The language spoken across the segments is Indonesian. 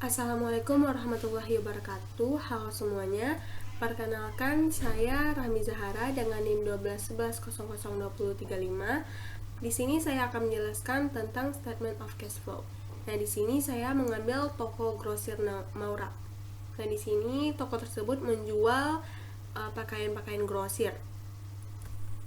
Assalamualaikum warahmatullahi wabarakatuh. Halo semuanya. Perkenalkan, saya Rahmi Zahara dengan NIM 1211002035. Di sini saya akan menjelaskan tentang statement of cash flow. Nah, di sini saya mengambil toko grosir Maura. Nah, di sini toko tersebut menjual pakaian-pakaian grosir.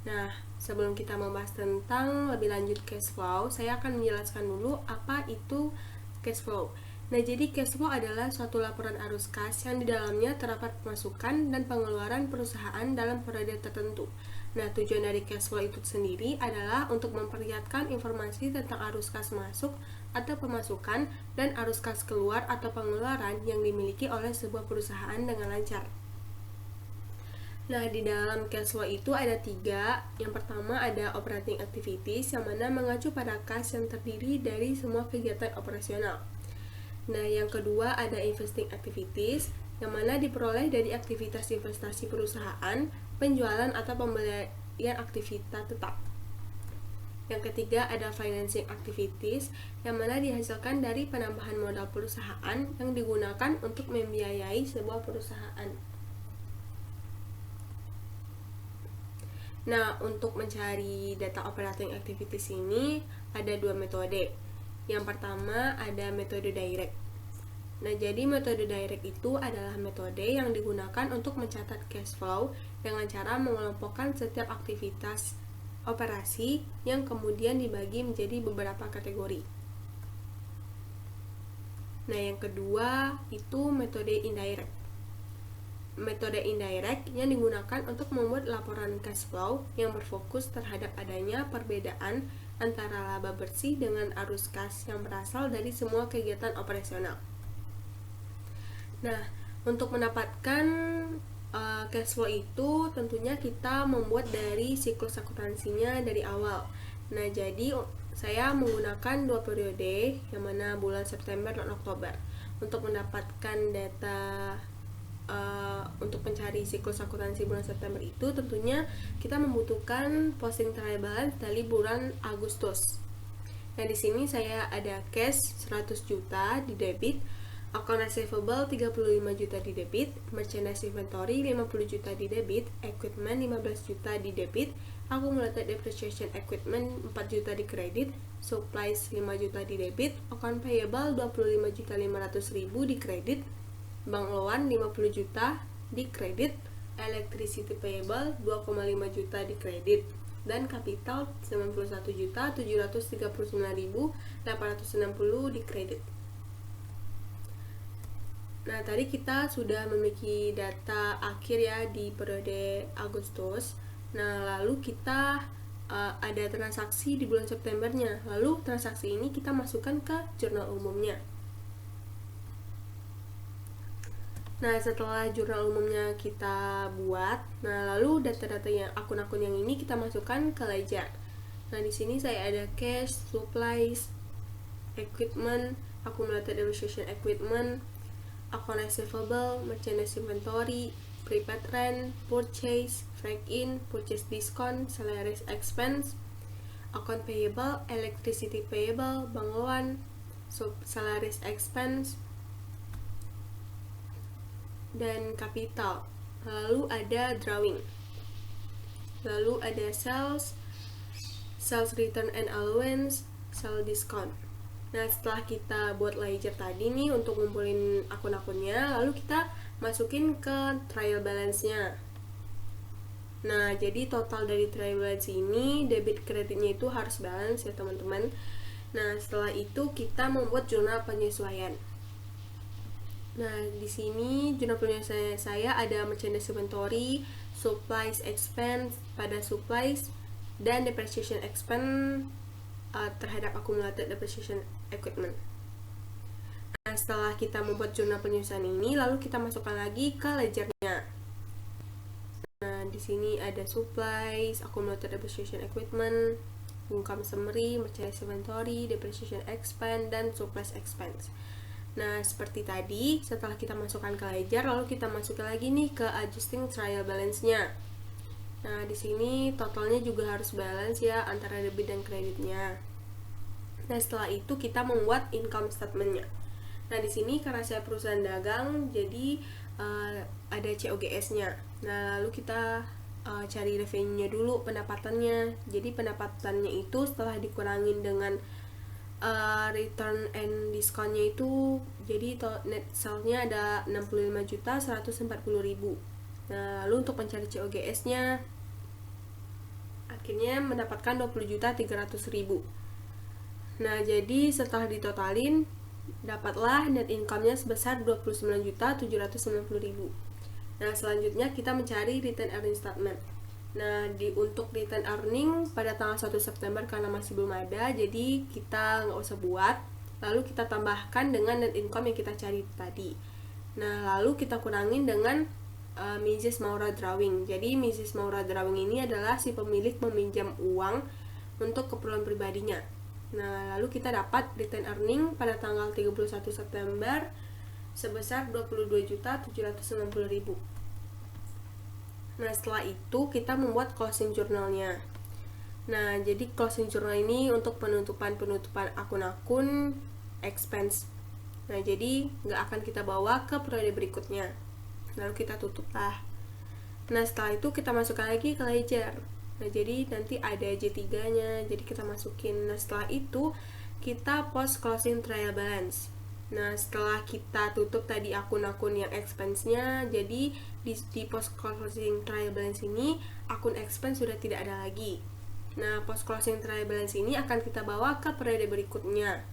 Nah, sebelum kita membahas tentang lebih lanjut cash flow, saya akan menjelaskan dulu apa itu cash flow. Nah, jadi cash flow adalah suatu laporan arus kas yang di dalamnya terdapat pemasukan dan pengeluaran perusahaan dalam periode tertentu. Nah, tujuan dari cash flow itu sendiri adalah untuk memperlihatkan informasi tentang arus kas masuk atau pemasukan dan arus kas keluar atau pengeluaran yang dimiliki oleh sebuah perusahaan dengan lancar. Nah, di dalam cash flow itu ada 3. Yang pertama ada operating activities, yang mana mengacu pada kas yang terdiri dari semua kegiatan operasional. Nah, yang kedua ada investing activities, yang mana diperoleh dari aktivitas investasi perusahaan, penjualan atau pembelian aktivitas tetap. Yang ketiga ada financing activities, yang mana dihasilkan dari penambahan modal perusahaan yang digunakan untuk membiayai sebuah perusahaan. Nah, untuk mencari data operating activities ini ada 2 metode. Yang pertama ada metode direct. Nah, jadi metode direct itu adalah metode yang digunakan untuk mencatat cash flow dengan cara mengelompokkan setiap aktivitas operasi yang kemudian dibagi menjadi beberapa kategori. Nah, yang kedua itu metode indirect. Metode indirect yang digunakan untuk membuat laporan cash flow yang berfokus terhadap adanya perbedaan antara laba bersih dengan arus kas yang berasal dari semua kegiatan operasional. Nah, untuk mendapatkan cash flow itu tentunya kita membuat dari siklus akuntansinya dari awal. Nah, jadi saya menggunakan 2 periode, yang mana bulan September dan Oktober. Untuk mendapatkan data untuk mencari siklus akuntansi bulan September itu tentunya kita membutuhkan posting trial balance dari bulan Agustus. Nah, di sini saya ada cash 100 juta di debit, account receivable 35 juta di debit, merchandise inventory 50 juta di debit, equipment 15 juta di debit, accumulated depreciation equipment 4 juta di kredit, supplies 5 juta di debit, account payable 25 juta 500 ribu di kredit, bank loan 50 juta di kredit, electricity payable 2,5 juta di kredit, dan kapital 91 juta 739.860 di kredit. Nah, tadi kita sudah memiliki data akhir ya di periode Agustus. Nah, lalu kita ada transaksi di bulan Septembernya. Lalu transaksi ini kita masukkan ke jurnal umumnya. Nah, setelah jurnal umumnya kita buat, nah lalu data-data yang akun-akun yang ini kita masukkan ke ledger. Nah, di sini saya ada cash, supplies, equipment, accumulated depreciation equipment, account receivable, merchandise inventory, prepaid rent, purchase, freight in, purchase discount, salaries expense, account payable, electricity payable, bank loan, salaries expense, dan kapital. Lalu ada drawing, lalu ada sales return and allowance, sales discount. Nah, setelah kita buat ledger tadi nih untuk ngumpulin akun-akunnya, lalu kita masukin ke trial balance-nya. Nah, jadi total dari trial balance ini debit kreditnya itu harus balance ya teman-teman. Nah, setelah itu kita membuat jurnal penyesuaian. Nah, di sini jurnal penyesuaian saya ada merchandise inventory, supplies expense pada supplies, dan depreciation expense terhadap accumulated depreciation equipment. Nah, setelah kita membuat jurnal penyesuaian ini, lalu kita masukkan lagi ke ledgernya. Nah, di sini ada supplies, accumulated depreciation equipment, income summary, merchandise inventory, depreciation expense, dan supplies expense. Nah, seperti tadi, setelah kita masukkan ke ledger, lalu kita masukkan lagi nih ke adjusting trial balance-nya. Nah, di sini totalnya juga harus balance ya antara debit dan kreditnya. Nah, setelah itu kita membuat income statement-nya. Nah, di sini karena saya perusahaan dagang, jadi ada COGS-nya. Nah, lalu kita cari revenue-nya dulu, pendapatannya. Jadi pendapatannya itu setelah dikurangin dengan return and discount-nya itu, jadi net sales-nya ada 65.140.000. Nah, lalu untuk mencari COGS-nya akhirnya mendapatkan 20.300.000. Nah, jadi setelah ditotalin dapatlah net income-nya sebesar 29.790.000. Nah, selanjutnya kita mencari return earning statement. Nah, untuk return earning pada tanggal 1 September karena masih belum ada, jadi kita nggak usah buat. Lalu kita tambahkan dengan net income yang kita cari tadi. Nah, lalu kita kurangin dengan Mrs. Maura Drawing. Jadi Mrs. Maura Drawing ini adalah si pemilik meminjam uang untuk keperluan pribadinya. Nah, lalu kita dapat return earning pada tanggal 31 September sebesar 22.790.000. Nah, setelah itu kita membuat closing journal-nya. Nah, jadi closing journal ini untuk penutupan akun-akun expense. Nah, jadi nggak akan kita bawa ke periode berikutnya. Lalu kita tutup lah. Nah, setelah itu kita masukkan lagi ke ledger. Nah, jadi nanti ada J3-nya, jadi kita masukin. Nah, setelah itu kita post closing trial balance. Nah, setelah kita tutup tadi akun-akun yang expense-nya, jadi di post closing trial balance ini akun expense sudah tidak ada lagi. Nah, post closing trial balance ini akan kita bawa ke periode berikutnya.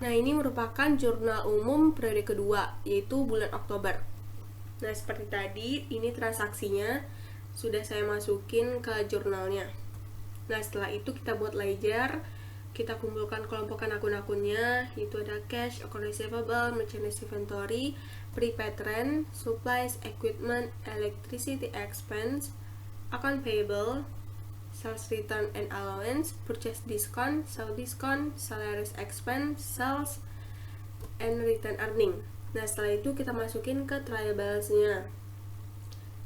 Nah, ini merupakan jurnal umum periode kedua, yaitu bulan Oktober. Nah, seperti tadi, ini transaksinya sudah saya masukin ke jurnalnya. Nah, setelah itu kita buat ledger, kita kumpulkan kelompokkan akun-akunnya, yaitu ada cash, account receivable, merchandise inventory, prepaid rent, supplies, equipment, electricity expense, account payable, sales return and allowance, purchase discount, sale discount, salaries expense, sales, and return earning. Nah, setelah itu kita masukin ke trial balance-nya.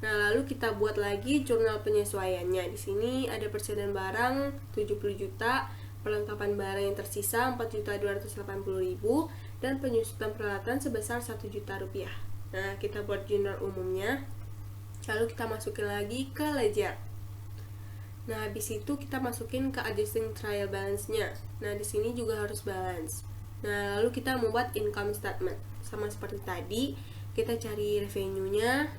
Nah, lalu kita buat lagi jurnal penyesuaiannya. Di sini ada persediaan barang 70 juta, perlengkapan barang yang tersisa 4.280.000 dan penyusutan peralatan sebesar 1 juta rupiah. Nah, kita buat jurnal umumnya. Lalu kita masukin lagi ke ledger. Nah, habis itu kita masukin ke adjusting trial balance-nya. Nah, di sini juga harus balance. Nah, lalu kita membuat income statement. Sama seperti tadi, kita cari revenue-nya,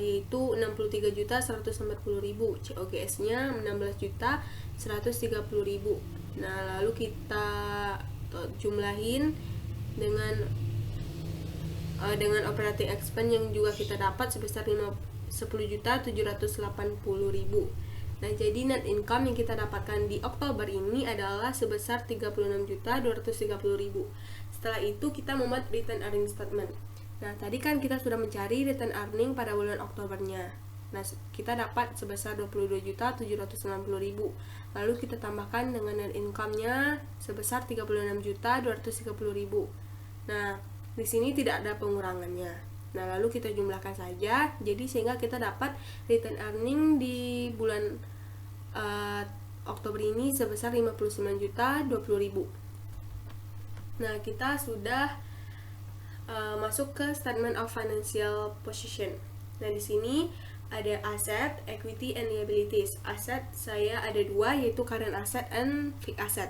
yaitu 63.140.000, COGS-nya 16.130.000. Nah, lalu kita jumlahin dengan operating expense yang juga kita dapat sebesar 10.780.000. Nah, jadi net income yang kita dapatkan di Oktober ini adalah sebesar 36.230.000. Setelah itu kita membuat return earning statement. Nah, tadi kan kita sudah mencari return earning pada bulan Oktobernya. Nah, kita dapat sebesar 22.790.000. Lalu kita tambahkan dengan net income-nya sebesar 36.230.000. Nah, di sini tidak ada pengurangannya. Nah, lalu kita jumlahkan saja. Jadi sehingga kita dapat return earning di bulan Oktober ini sebesar 59.020.000. Nah, kita sudah masuk ke statement of financial position. Nah, di sini ada aset, equity, and liabilities. Aset saya ada dua, yaitu current asset and fixed asset.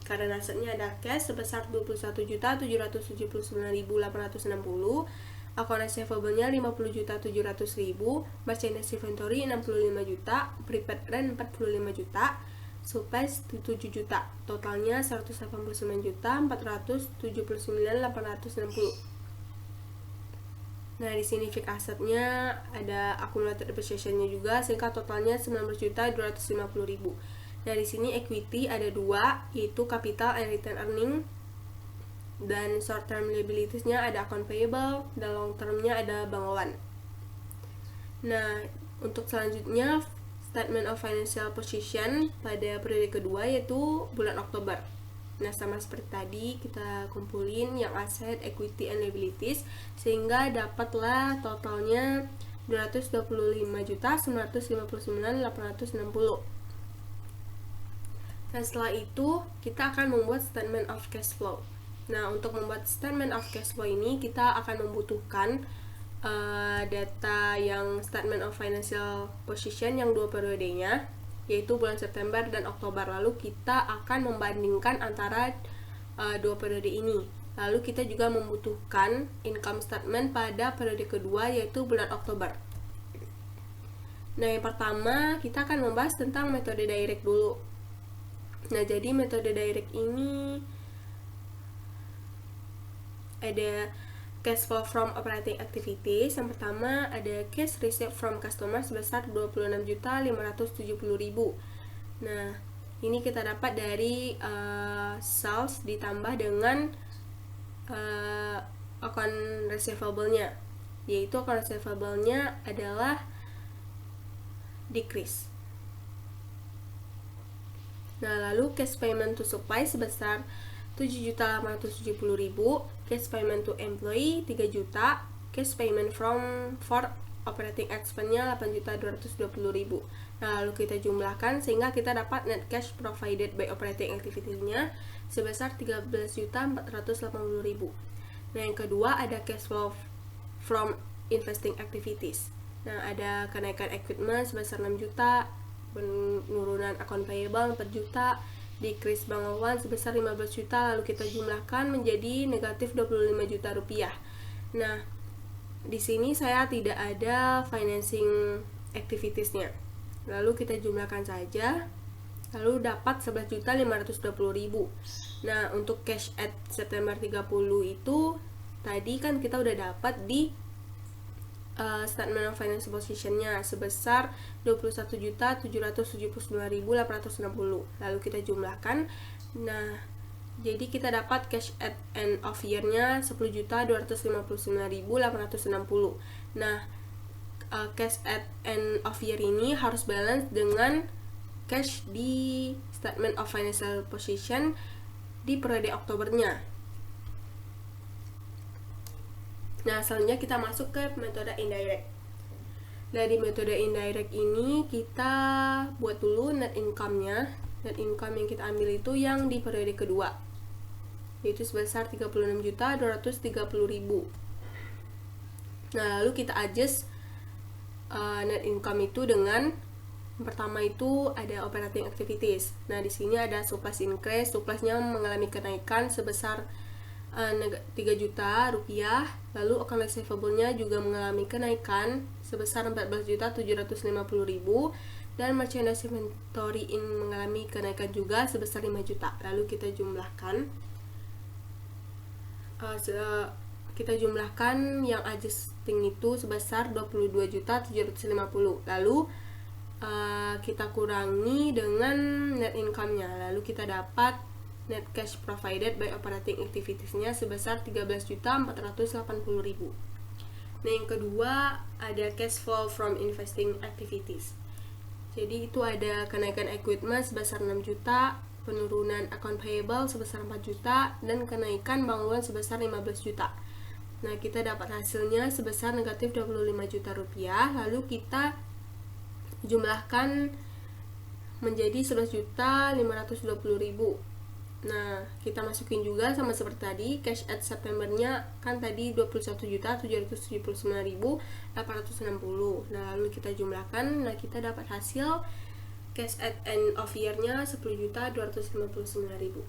Current assetnya ada cash sebesar 21.779.860, account receivable-nya 50.700.000, merchandise inventory 65 juta, prepaid rent 45 juta, supplies 7 juta. Totalnya 189.479.860. Nah, di sini fixed assetnya ada accumulated depreciation-nya juga, sehingga totalnya 19.250.000. Nah, di sini equity ada dua, yaitu capital and return earning, dan short term liabilities-nya ada account payable, dan long term-nya ada bank loan. Nah, untuk selanjutnya statement of financial position pada periode kedua, yaitu bulan Oktober. Nah, sama seperti tadi, kita kumpulin yang aset, equity, and liabilities, sehingga dapatlah totalnya 225.959.860. Nah, setelah itu kita akan membuat statement of cash flow. Nah, untuk membuat statement of cash flow ini kita akan membutuhkan data yang statement of financial position yang 2 periodenya, yaitu bulan September dan Oktober. Lalu kita akan membandingkan antara 2 periode ini. Lalu kita juga membutuhkan income statement pada periode kedua, yaitu bulan Oktober. Nah, yang pertama kita akan membahas tentang metode direct dulu. Nah, jadi metode direct ini ada cash flow from operating activities. Yang pertama ada cash received from customer sebesar 26.570.000. Nah, ini kita dapat dari sales ditambah dengan account receivable-nya, yaitu account receivable-nya adalah decrease. Nah, lalu cash payment to supply sebesar 7.870.000, cash payment to employee 3 juta, cash payment for operating expense-nya 8.220.000. Nah, lalu kita jumlahkan sehingga kita dapat net cash provided by operating activity-nya sebesar 13.480.000. Nah, yang kedua ada cash flow from investing activities. Nah, ada kenaikan equipment sebesar 6 juta, penurunan account payable 4 juta, decrease bank loan sebesar 15 juta, lalu kita jumlahkan menjadi negatif 25 juta rupiah. Nah, di sini saya tidak ada financing activities-nya. Lalu kita jumlahkan saja, lalu dapat 11.520.000. Nah, untuk cash at September 30 itu tadi kan kita udah dapat di statement of financial position-nya sebesar 21.779.860. Lalu kita jumlahkan. Nah, jadi kita dapat cash at end of year-nya 10.259.860. Nah, cash at end of year ini harus balance dengan cash di statement of financial position di periode Oktobernya. Nah, selanjutnya kita masuk ke metode indirect. Nah, di metode indirect ini kita buat dulu net income-nya. Net income yang kita ambil itu yang di periode kedua, yaitu sebesar 36.230.000. Nah, lalu kita adjust net income itu dengan yang pertama itu ada operating activities. Nah, di sini ada surplus increase, surplusnya mengalami kenaikan sebesar 3 juta rupiah. Lalu account receivable-nya juga mengalami kenaikan sebesar 14.750.000 dan merchandise inventory mengalami kenaikan juga sebesar 5 juta. Lalu kita jumlahkan yang adjusting itu sebesar 22.750. Lalu kita kurangi dengan net income-nya. Lalu kita dapat net cash provided by operating activities-nya sebesar 13.480.000. Nah, yang kedua ada cash flow from investing activities. Jadi itu ada kenaikan equipment sebesar 6 juta, penurunan account payable sebesar 4 juta, dan kenaikan bank loan sebesar 15 juta. Nah, kita dapat hasilnya sebesar negatif 25 juta rupiah. Lalu kita jumlahkan menjadi 11.520.000. Nah, kita masukin juga sama seperti tadi, cash at September-nya kan tadi 21.779.860. Nah, lalu kita jumlahkan, nah kita dapat hasil cash at end of year-nya 10.259.000.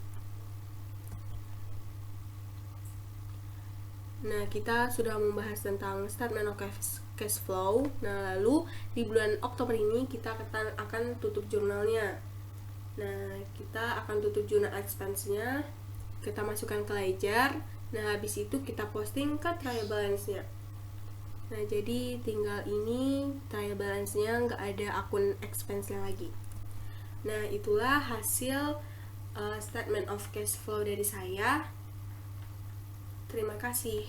Nah, kita sudah membahas tentang statement of cash flow. Nah, lalu di bulan Oktober ini kita akan tutup jurnalnya. Nah, kita akan tutup jurnal expense-nya, kita masukkan ke ledger. Nah, habis itu kita posting ke trial balance-nya. Nah, jadi tinggal ini trial balance-nya, nggak ada akun expense-nya lagi. Nah, itulah hasil statement of cash flow dari saya. Terima kasih.